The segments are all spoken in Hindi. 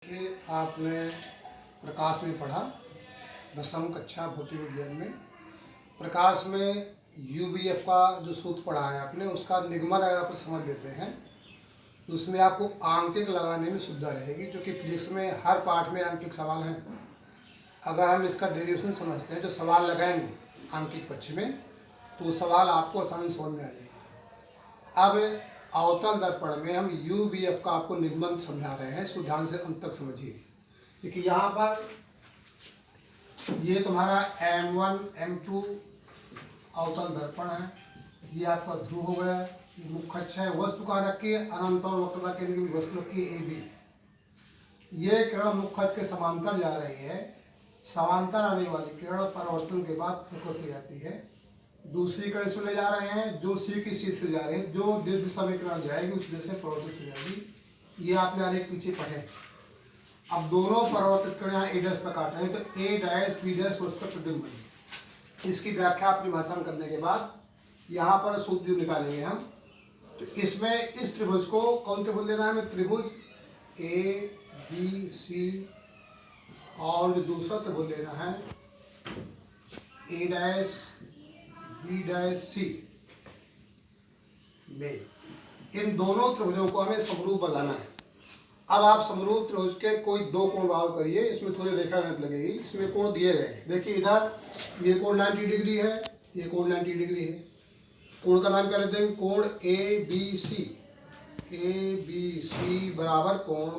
कि आपने प्रकाश में पढ़ा 10वीं कक्षा भौतिक विज्ञान में। प्रकाश में यूवीएफ का जो सूत्र पढ़ा है आपने, उसका निगमन अगर आप समझ लेते हैं तो उसमें आपको आंकिक लगाने में सुविधा रहेगी, क्योंकि फिजिक्स में हर पार्ट में आंकिक सवाल हैं। अगर हम इसका डेरिवेशन समझते हैं, जो सवाल लगाएंगे आंकिक पक्ष में, तो वो सवाल आपको आसानी से समझ में आ जाएगा। अब अवतल दर्पण में हम यूवीएफ का आपको निगमन समझा रहे हैं, इसको ध्यान से अंत तक समझिए। देखिए यहाँ पर ये तुम्हारा M1 M2 अवतल दर्पण है, ये आपका ध्रुव हो गया, मुख्य अक्ष है। वस्तु कहाँ रखी है? अनंत और वक्रता केंद्र की वस्तु रखी है AB। ये किरण मुख्य अक्ष के समांतर जा रही है। समांतर आने वाली किरण परावर्तन के बाद फोकस हो जाती है। दूसरी किरण इसमें ले जा रहे हैं जो C की शीर्ष से जा रही है, जो जिस दिशा में किरण जाएगी उस दिशा से परावर्तित हो जाएगी। ये आपने आरेख पीछे पढ़े। अब दोनों परावर्तित किरण यहाँ A' पर काट रहे हैं, तो A' B' वस्तु का प्रतिबिंब बनेगी। इसकी व्याख्या अपनी भाषा में करने के बाद यहाँ पर सूत्र निकालेंगे हम। तो इसमें इस त्रिभुज को कौन त्रिभुज लेना है? हमें त्रिभुज ABC और जो दूसरा त्रिभुज लेना है A'-B'-C में। इन दोनों त्रिभुजों को हमें समरूप बनाना है। अब आप समरूप त्रिभुज के कोई दो कोण बराबर करिए, इसमें थोड़ी रेखा गणित लगेगी। इसमें कोण दिए गए, देखिए इधर ये कोण 90 डिग्री है, ये कोण 90 डिग्री है। कोण का नाम क्या लेते हैं? कोण ABC। ABC बराबर कोण,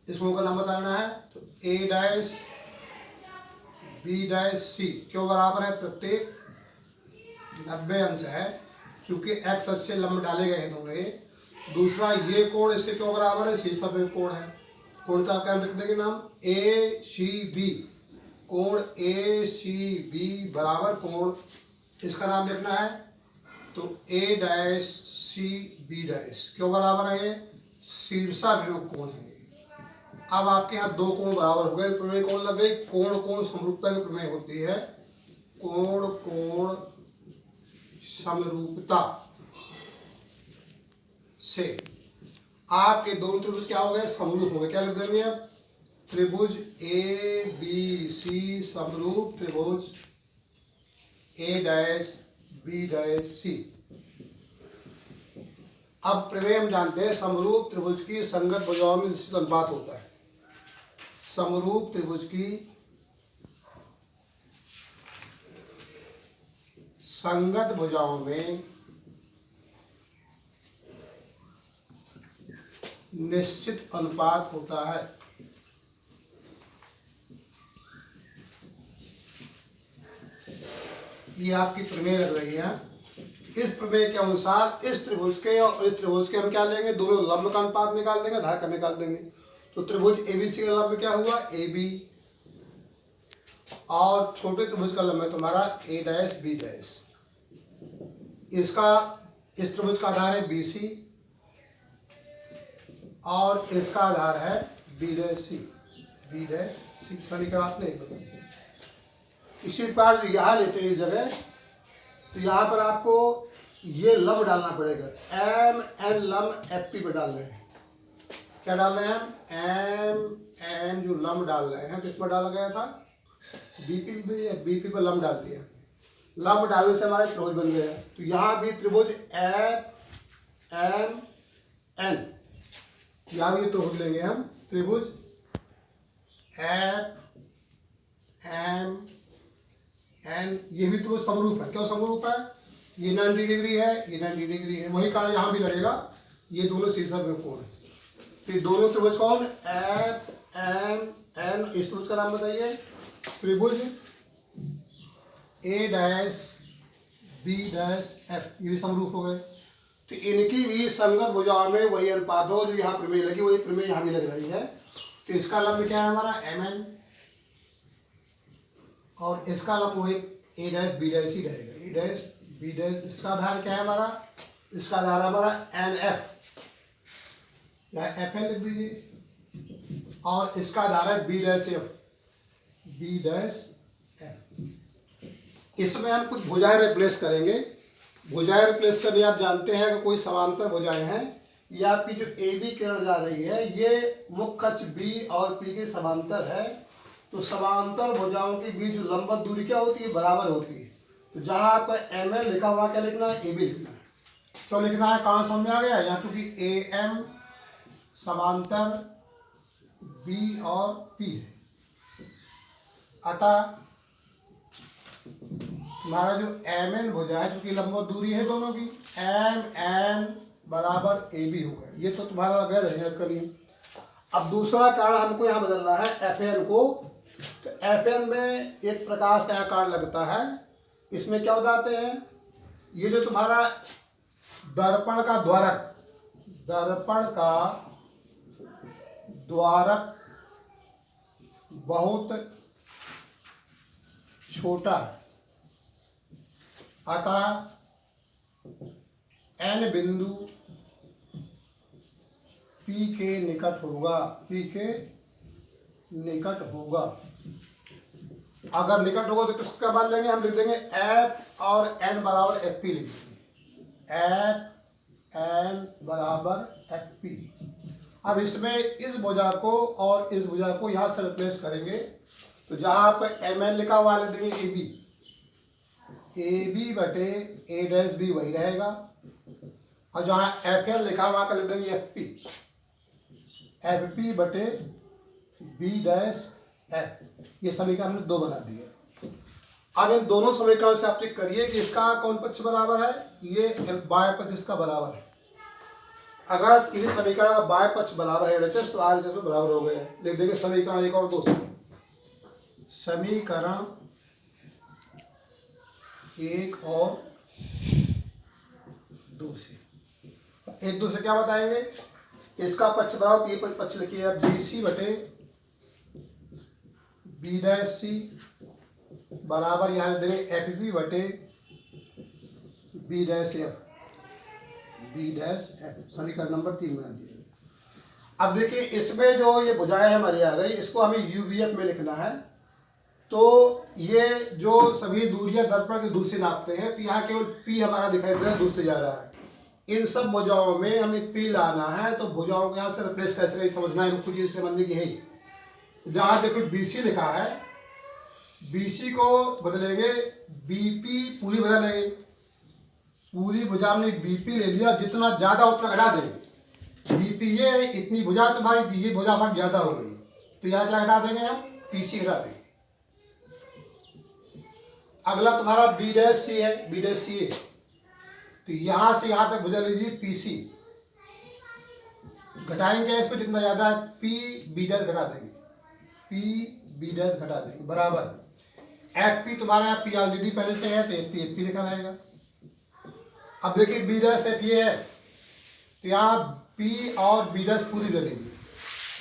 इस कोण का नाम बताना है, तो A'-B'-C क्यों बराबर है? प्रत्येक 90 अंश है, क्योंकि x अक्ष से लंब डाले गए हैं दोनों। दूसरा ये कोण इससे क्यों बराबर है? शीर्ष में कोण है। कोण का क्या लिख देंगे नाम? ACB। कोण ACB बराबर कोण, इसका नाम लिखना है तो A'-CB' क्यों बराबर है? शीर्षाभिमुख कोण है। अब आपके यहाँ दो कोण बराबर हो गए, प्रमेय कौन लग गई? कोण कोण समरूपता की प्रमेय होती है। कोण कोण समरूपता से आपके दोनों त्रिभुज क्या हो गए? समरूप हो गए। क्या लिख देंगे अब? त्रिभुज ABC समरूप त्रिभुज A'-B'-C। अब प्रमेय हम जानते हैं, समरूप त्रिभुज की संगत भुजाओं में निश्चित अनुपात होता है। समरूप त्रिभुज की संगत भुजाओं में निश्चित अनुपात होता है। ये आपकी प्रमेय लग रही है। इस प्रमेय के अनुसार इस त्रिभुज के और इस त्रिभुज के हम क्या लेंगे? दोनों लंब का अनुपात निकाल देंगे, आधार का निकाल देंगे। तो त्रिभुज ABC का लंब क्या हुआ? AB। और छोटे त्रिभुज का लंब है तुम्हारा A'-B'। इसका इस त्रिभुज का आधार है BC और इसका आधार है B'-C। समीकरण आपने इसी प्रकार यहाँ लेते हैं इस जगह, तो यहाँ पर आपको ये लंब डालना पड़ेगा। MN लंब FP पे डाल रहे हैं। क्या डाल रहे हैं हम? MN जो लंब डाल रहे हैं, किस पर डाला गया था? BP पर लंब डाल दिया। लंब डालने से हमारे त्रिभुज बन गया। तो यहाँ भी त्रिभुज FMN, यहाँ भी त्रिभुज लेंगे हम। त्रिभुज FMN, ये भी त्रिभुज समरूप है। क्यों समरूप है? ये 90 डिग्री है, ये 90 डिग्री है। वही कारण यहाँ भी लगेगा, ये दोनों शीर्षाभिमुख कोण है। तो दोनों त्रिभुज कौन? FMN। इस त्रिभुज का नाम बताइए। त्रिभुज A'-B'-F, ये भी समरूप हो गए। तो इनकी भी संगत भुजाओं में वही अनुपात हो, जो यहाँ प्रमेय लगी वही प्रमेय यहाँ भी लग रही है। तो इसका लंब क्या है हमारा? MN और इसका लंब वही A'-B'-C रहेगा। A'-B', इसका आधार क्या है हमारा? इसका आधार हमारा NF, या FN लिख दीजिए, और इसका आधार है B'-F। इसमें हम कुछ भुजाएं रिप्लेस करेंगे। भुजाएं रिप्लेस करने आप जानते हैं कि कोई समांतर भुजाएं हैं, ये आपकी जो ए बी किरण जा रही है ये मुख्य अक्ष बी और पी के समांतर है। तो समांतर भुजाओं के बीच जो लंबवत दूरी क्या होती है, बराबर होती है। तो जहाँ आपका एम एन लिखा हुआ क्या लिखना है, ए बी लिखना है। तो लिखना है, कहाँ समझ में आ गया, यहाँ क्योंकि ए एम समांतर बी और पी है, अतः हमारा जो एम एन भुजा है, क्योंकि लंबवत दूरी है दोनों की, एम एन बराबर ए बी होगा। ये तो तुम्हारा गैर है कभी। अब दूसरा कारण हमको यहाँ बदलना है एफ एन को। तो एफ एन में एक प्रकाश का आकार लगता है, इसमें क्या बताते हैं, ये जो तुम्हारा दर्पण का द्वारक, दर्पण का द्वारक बहुत छोटा है, अतः एन बिंदु पी के निकट होगा, पी के निकट होगा। अगर निकट होगा तो किसका मान लेंगे, हम लिख देंगे एफ और एन बराबर एफ पी लिख देंगे, एफ एन बराबर एफ पी। अब इसमें इस भुजा को और इस भुजा को यहाँ से रिप्लेस करेंगे। तो जहाँ पर एम एन लिखा हुआ लिख देंगे ए बी, ए बी बटे ए डैश बी वही रहेगा। और जहाँ एफ एन लिखा हुआ का लिख देंगे एफ पी, एफ पी बटे बी डैश एफ। ये समीकरण हमने 2 बना दिए। अब इन दोनों समीकरण से आप चेक करिए कि इसका कौन पक्ष बराबर है, ये बाएं पक्ष इसका बराबर है। अगर किसी समीकरण का बाएं पक्ष बराबर है LHS तो RHS में बराबर हो गए। लिख देंगे समीकरण 1 और 2 से, समीकरण 1 और 2 से 1 2 से क्या बताएंगे, इसका पक्ष बराबर, ये पक्ष लिखिए बी सी बटे बी डैश सी बराबर यहाँ लिख देंगे एफ बी बटे B dash F, B dash F. समीकरण नंबर 3 बना दिए। अब देखिए इसमें जो ये भुजाएं हमारी आ गई, इसको हमें यूवीएफ में लिखना है। तो ये जो सभी दूरियां दर्पण की दूर से नापते हैं, तो यहाँ केवल पी हमारा दिखाई दे रहा है, दूर से जा रहा है। इन सब भुजाओं में हमें पी लाना है, तो भुजाओं को यहाँ से रिप्लेस कैसे करें समझना है, कुछ इससे बनने की है। जहाँ देखो बीसी लिखा है, बीसी को बदलेंगे बीपी, पूरी भुजा लेंगे, पूरी भुजा में बीपी ले लिया, जितना ज्यादा उतना घटा देंगे। बीपी ये इतनी भुजा तुम्हारी, ये भुजा हमारी ज्यादा हो गई, तो यहाँ क्या घटा देंगे हम, पीसी घटा देंगे। अगला तुम्हारा बी डैश सी है, बी डैश सी है, तो यहां से यहां तक भुजा लीजिए पीसी, घटाएंगे इसमें जितना ज्यादा है, पी बी डैश घटा देंगे, पी बी डैश घटा देंगे बराबर एफ पी। तुम्हारे यहाँ पी ऑलरेडी पहले से है तो एफ पी लिखा रहेगा। अब देखिए बी डैश एफ ये है, तो यहाँ पी और बी डैश पूरी लगेगी,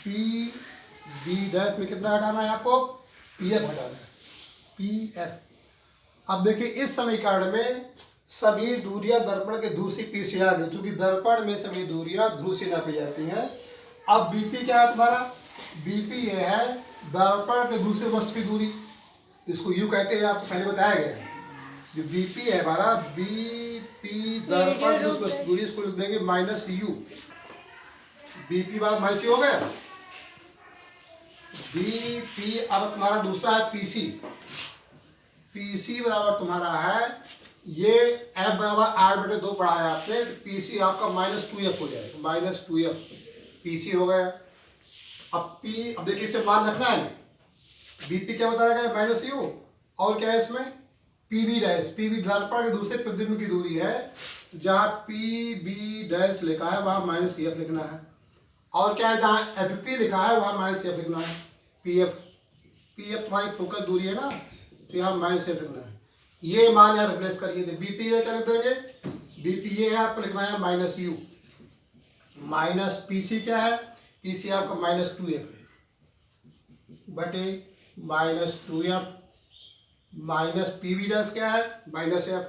पी बी डैश में कितना घटाना है आपको, पी एफ घटाना है, पी एफ। अब देखिए इस समीकरण में सभी दूरियां दर्पण के ध्रुव से पी से आ गई, क्योंकि दर्पण में सभी दूरियां ध्रुव से नापी जाती हैं। अब बीपी क्या है तुम्हारा, बीपी ये है दर्पण के दूसरे वस्तु की दूरी, इसको यू कहते हैं, आपको पहले बताया गया है। जो बीपी है हमारा, बीपी दर्पण की दूसरी दूरी, इसको लिख देंगे minus you, BP bar minus you हो गया, बीपी। अब तुम्हारा दूसरा है पीसी, पीसी बराबर तुम्हारा है, ये एफ बराबर 8/2 पढ़ा है आपने, पीसी आपका -2f हो जाएगा, -2f पीसी हो गया। अब पी, अब देखिए इसे मान रखना है, बीपी क्या बताया गया, माइनस यू, और क्या है इसमें पीबी डैश, पीबी दर्पण के दूसरे प्रतिबिंब की दूरी है, तो जहाँ पीबी डैश लिखा है वहाँ -f लिखना है, और क्या है जहाँ एफपी लिखा है वहाँ -f लिखना है, पीएफ, पीएफ तुम्हारी फोकस दूरी है ना, तो यहाँ -f लिखना है। ये मान यहाँ रिप्लेस करिए, बीपी ये क्या लिख देंगे, बीपी ये है आपको लिखना है -u, माइनस पीसी क्या है, पीसी आपका -2f बटे -2f, माइनस पीबी डैश क्या है, -f,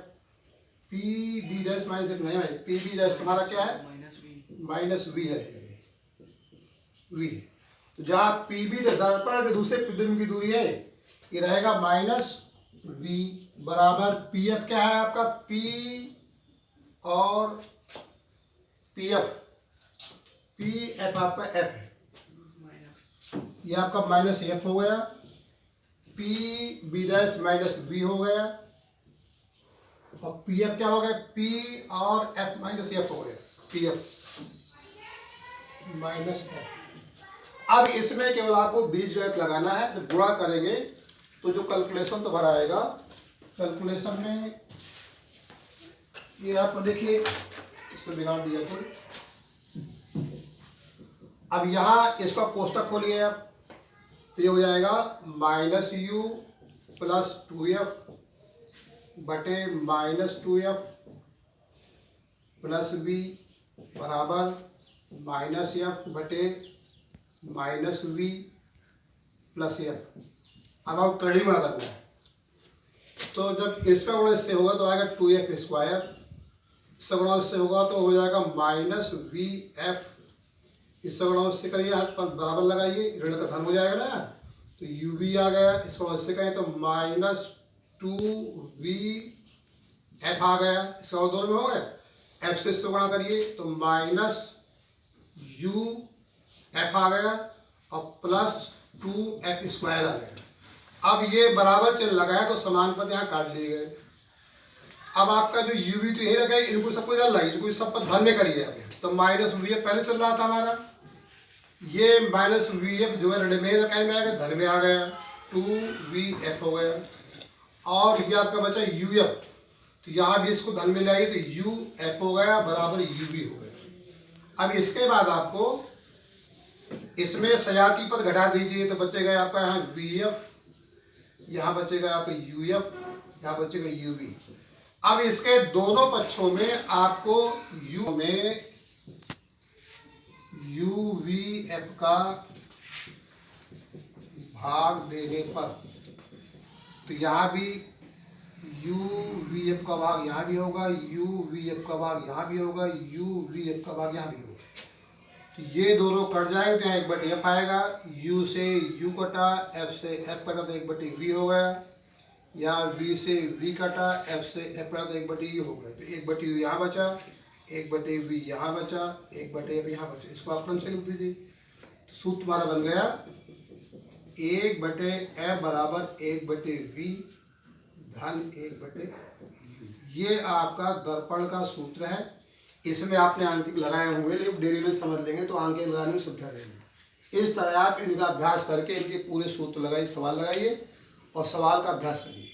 पीबी डैश -f नहीं है, पीबी डैश तुम्हारा क्या है, -v रहेगा, v। तो जहाँ पीबी दर्पण के दूसरे प्रतिबिंब की दूरी है, ये रहेगा -v बराबर पीएफ क्या है आपका, पी और पीएफ पी एफ आपका एफ है, ये आपका माइनस एफ हो गया, P B dash minus B हो गया, और पी एफ क्या हो गया, पी और एफ माइनस एफ हो गया, पी एफ माइनस एफ। अब इसमें केवल आपको बीजगणित लगाना है, जब गुणा करेंगे तो जो कैलकुलेशन तो भरा आएगा, कैलकुलेशन में ये आपको देखिए इसको बिगाड़ दिया कोई। अब यहाँ इसका कोष्टक खोलिए आप, तो ये हो जाएगा माइनस यू प्लस 2f बटे माइनस 2f प्लस बी बराबर माइनस एफ बटे माइनस वी प्लस एफ। अब आप कड़ी में करना है, तो जब इसका गुणा इससे होगा तो आएगा 2f स्क्वायर, इसका गुणा इससे होगा तो हो जाएगा माइनस वी एफ, इसका गुणा इससे करिए, हाथ पर बराबर लगाइए, ऋण का धन हो जाएगा ना, तो यू वी आ गया, इसका गुणा इससे करें तो माइनस 2v एफ आ गया, इसका गुणा दोनों में हो गया, एफ से इससे गुणा करिए तो माइनस यू एफ आ गया और प्लस 2f स्क्वायर आ गया। अब ये बराबर चिन्ह लगाया तो समान पद यहाँ काट लिए गए। अब आपका जो यू वी तो यही रखा है, इनको सबको इधर लाइए, इसको सब पद भर में करिए आप, तो माइनस वी एफ पहले चल रहा था हमारा, ये माइनस वी एफ जो है ऋण में रखा में आ गया, धन में आ गया, 2v हो गया, और ये आपका बचा यू एफ, तो यहाँ भी इसको धन में ले आइए तो यू एफ हो गया बराबर यू वी हो गया। अब इसके बाद आपको इसमें सजाती पद घटा दीजिए, तो बचेगा आपका यहाँ वी एफ, यहाँ बचेगा आपका यू एफ, यहाँ बचेगा यू वी। अब इसके दोनों पक्षों में आपको यू में यू वी एफ का भाग देने पर, तो यहाँ भी यू वी एफ का भाग यहाँ भी होगा, यू वी एफ का भाग यहाँ भी होगा, यू वी एफ का भाग यहाँ भी होगा, तो ये दोनों कट जाएंगे तो यहाँ 1/f आएगा, u से u कटा, f से f कटा तो 1/v हो गया, यहाँ v से v कटा, f से f कटा तो 1/u हो गया, तो 1/u यहाँ बचा, 1/v यहाँ बचा, 1/f यहाँ बचा, इसको आप क्रम से लिख दीजिए, तो सूत्र हमारा बन गया 1/f बराबर 1/v धन 1/u। ये आपका दर्पण का सूत्र है, इसमें आपने अंक लगाए हुए, लेकिन डेरी में समझ लेंगे तो अंक लगाने में सुविधा रहेगी। इस तरह आप इनका अभ्यास करके इनके पूरे सूत्र लगाइए, सवाल लगाइए और सवाल का अभ्यास करिए।